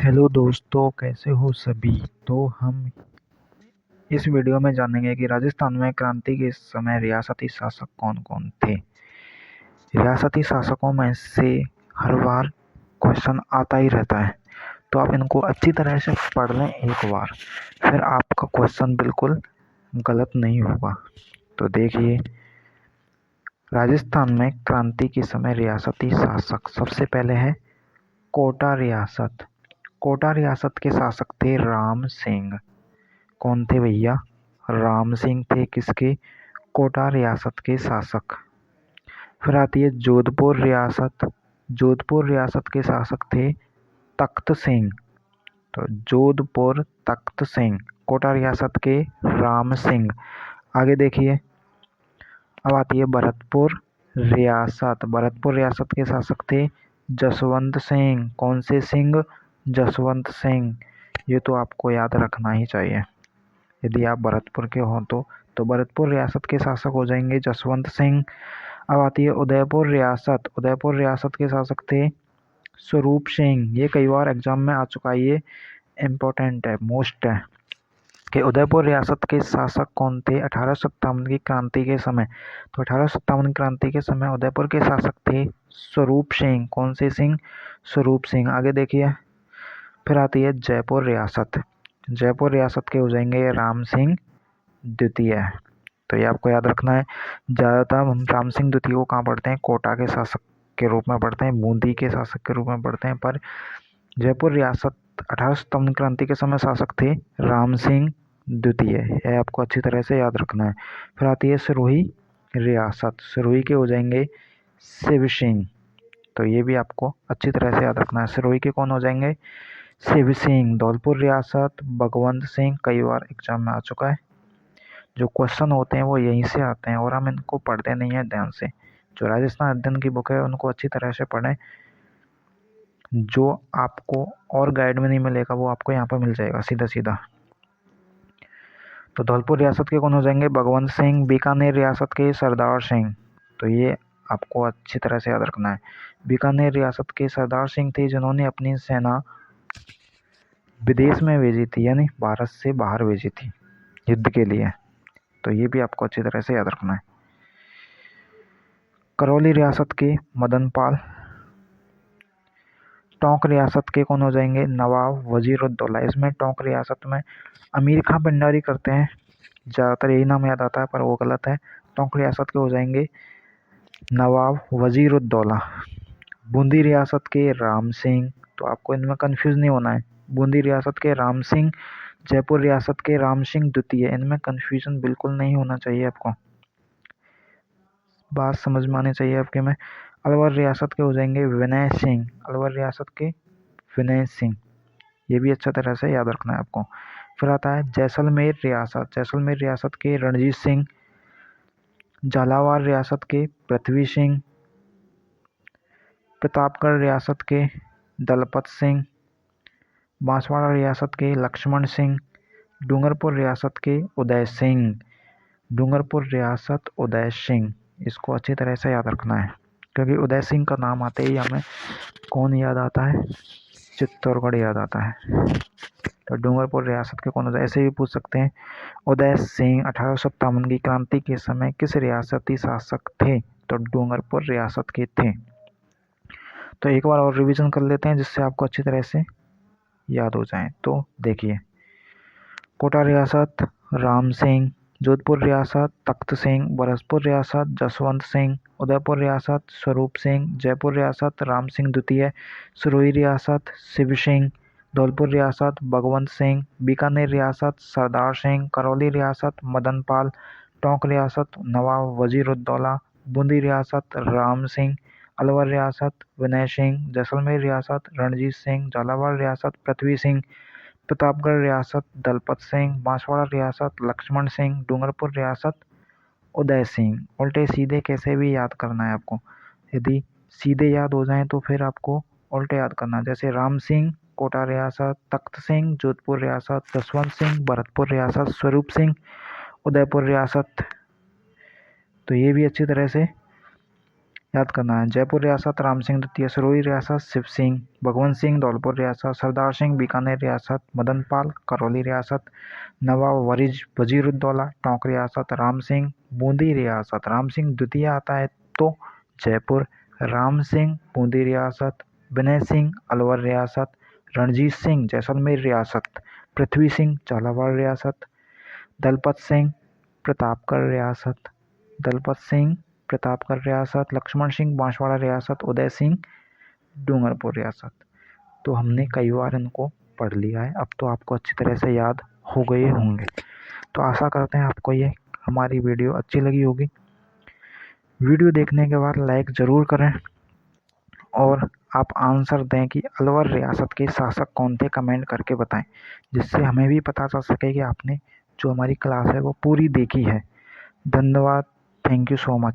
Hello दोस्तों, कैसे हो सभी। तो हम इस वीडियो में जानेंगे कि राजस्थान में क्रांति के समय रियासती शासक कौन कौन थे। रियासती शासकों में से हर बार क्वेश्चन आता ही रहता है, तो आप इनको अच्छी तरह से पढ़ लें एक बार, फिर आपका क्वेश्चन बिल्कुल गलत नहीं होगा। तो देखिए, राजस्थान में क्रांति के समय रियासती शासक सबसे पहले है कोटा रियासत। कोटा रियासत के शासक थे राम सिंह। कौन थे भैया? राम सिंह थे किसके? कोटा रियासत के शासक। फिर आती है जोधपुर रियासत। जोधपुर रियासत के शासक थे तख्त सिंह। तो जोधपुर तख्त सिंह, कोटा रियासत के राम सिंह। आगे देखिए, अब आती है भरतपुर रियासत। भरतपुर रियासत के शासक थे जसवंत सिंह। कौन से सिंह? जसवंत सिंह। ये तो आपको याद रखना ही चाहिए यदि आप भरतपुर के हो तो भरतपुर रियासत के शासक हो जाएंगे जसवंत सिंह। अब आती है उदयपुर रियासत। उदयपुर रियासत के शासक थे स्वरूप सिंह। ये कई बार एग्जाम में आ चुका है, ये इम्पोर्टेंट है, मोस्ट है कि उदयपुर रियासत के शासक कौन थे 1857 की क्रांति के समय। तो 1857 क्रांति के समय उदयपुर के शासक थे स्वरूप सिंह। कौन से सिंह? स्वरूप सिंह। आगे देखिए, फिर आती है जयपुर रियासत। जयपुर रियासत के हो जाएंगे राम सिंह द्वितीय। तो ये आपको याद रखना है। ज़्यादातर हम राम सिंह द्वितीय को कहाँ पढ़ते हैं? कोटा के शासक के रूप में पढ़ते हैं, बूंदी के शासक के रूप में पढ़ते हैं, पर जयपुर रियासत 1857 क्रांति के समय शासक थे राम सिंह द्वितीय। यह आपको अच्छी तरह से याद रखना है। फिर आती है सिरोही रियासत। सिरोही के हो जाएंगे शिव सिंह। तो ये भी आपको अच्छी तरह से याद रखना है। सिरोही के कौन हो जाएंगे? शिव सिंह। धौलपुर रियासत भगवंत सिंह। कई बार एग्जाम में आ चुका है। जो क्वेश्चन होते हैं वो यहीं से आते हैं और हम इनको पढ़ते नहीं हैं ध्यान से। जो राजस्थान अध्ययन की बुक है उनको अच्छी तरह से पढ़ें। जो आपको और गाइड में नहीं मिलेगा वो आपको यहाँ पर मिल जाएगा सीधा सीधा। तो धौलपुर रियासत के कौन हो जाएंगे? भगवंत सिंह। बीकानेर रियासत के सरदार सिंह। तो ये आपको अच्छी तरह से याद रखना है। बीकानेर रियासत के सरदार सिंह थे जिन्होंने अपनी सेना विदेश में भेजी थी, यानी भारत से बाहर भेजी थी युद्ध के लिए। तो ये भी आपको अच्छी तरह से याद रखना है। करौली रियासत के मदनपाल। टोंक रियासत के कौन हो जाएंगे? नवाब वजीरुद्दौला। इसमें टोंक रियासत में अमीर खां भंडारी करते हैं, ज़्यादातर यही नाम याद आता है पर वो गलत है। टोंक रियासत के हो जाएंगे नवाब वजीरुद्दौला। बूंदी रियासत के राम सिंह। तो आपको इनमें कंफ्यूज नहीं होना है। बूंदी रियासत के राम सिंह, जयपुर रियासत के राम सिंह द्वितीय। इनमें कंफ्यूजन बिल्कुल नहीं होना चाहिए आपको, बात समझ में आनी चाहिए आपके में। अलवर रियासत के हो जाएंगे विनय सिंह। अलवर रियासत के विनय सिंह। ये भी अच्छा तरह से याद रखना है आपको। फिर आता है जैसलमेर रियासत। जैसलमेर रियासत के रणजीत सिंह। झालावाड़ रियासत के पृथ्वी सिंह। प्रतापगढ़ रियासत के दलपत सिंह। बांसवाड़ा रियासत के लक्ष्मण सिंह। डूंगरपुर रियासत के उदय सिंह। डूंगरपुर रियासत उदय सिंह। इसको अच्छी तरह से याद रखना है क्योंकि उदय सिंह का नाम आते ही हमें कौन याद आता है? चित्तौड़गढ़ याद आता है। तो डूंगरपुर रियासत के कौन होता है? ऐसे भी पूछ सकते हैं। उदय सिंह 1857 की क्रांति के समय किस रियासती शासक थे? तो डूंगरपुर रियासत के थे। तो एक बार और रिवीजन कर लेते हैं जिससे आपको अच्छी तरह से याद हो जाए। तो देखिए, कोटा रियासत राम सिंह, जोधपुर रियासत तख्त सिंह, भरतपुर रियासत जसवंत सिंह, उदयपुर रियासत स्वरूप सिंह, जयपुर रियासत राम सिंह द्वितीय, सिरोही रियासत शिव सिंह, धौलपुर रियासत भगवंत सिंह, बीकानेर रियासत सरदार सिंह, करौली रियासत मदनपाल, टोंक रियासत नवाब वजीरुद्दौला, बूंदी रियासत राम सिंह, अलवर रियासत विनय सिंह, जैसलमेर रियासत रणजीत सिंह, झालावाड़ रियासत पृथ्वी सिंह, प्रतापगढ़ रियासत दलपत सिंह, बांसवाड़ा रियासत लक्ष्मण सिंह, डूंगरपुर रियासत उदय सिंह। उल्टे सीधे कैसे भी याद करना है आपको। यदि सीधे याद हो जाएं तो फिर आपको उल्टे याद करना है। जैसे राम सिंह कोटा रियासत, तख्त सिंह जोधपुर रियासत, जसवंत सिंह भरतपुर रियासत, स्वरूप सिंह उदयपुर रियासत। तो ये भी अच्छी तरह से याद करना है। जयपुर रियासत राम सिंह द्वितीय, सिरोही रियासत शिव सिंह, भगवंत सिंह धौलपुर रियासत, सरदार सिंह बीकानेर रियासत, मदन पाल करौली रियासत, नवाब वजीरुद्दौला टोंक रियासत, राम सिंह बूंदी रियासत। राम सिंह द्वितीय आता है तो जयपुर, राम सिंह बूंदी रियासत, विनय सिंह अलवर रियासत, रणजीत सिंह जैसलमेर रियासत, पृथ्वी सिंह झालावाड़ रियासत, दलपत सिंह प्रतापगढ़ रियासत, लक्ष्मण सिंह बांसवाड़ा रियासत, उदय सिंह डूंगरपुर रियासत। तो हमने कई बार इनको पढ़ लिया है, अब तो आपको अच्छी तरह से याद हो गए होंगे। तो आशा करते हैं आपको ये हमारी वीडियो अच्छी लगी होगी। वीडियो देखने के बाद लाइक ज़रूर करें और आप आंसर दें कि अलवर रियासत के शासक कौन थे, कमेंट करके बताएं, जिससे हमें भी पता चल सके कि आपने जो हमारी क्लास है वो पूरी देखी है। धन्यवाद। Thank you so much.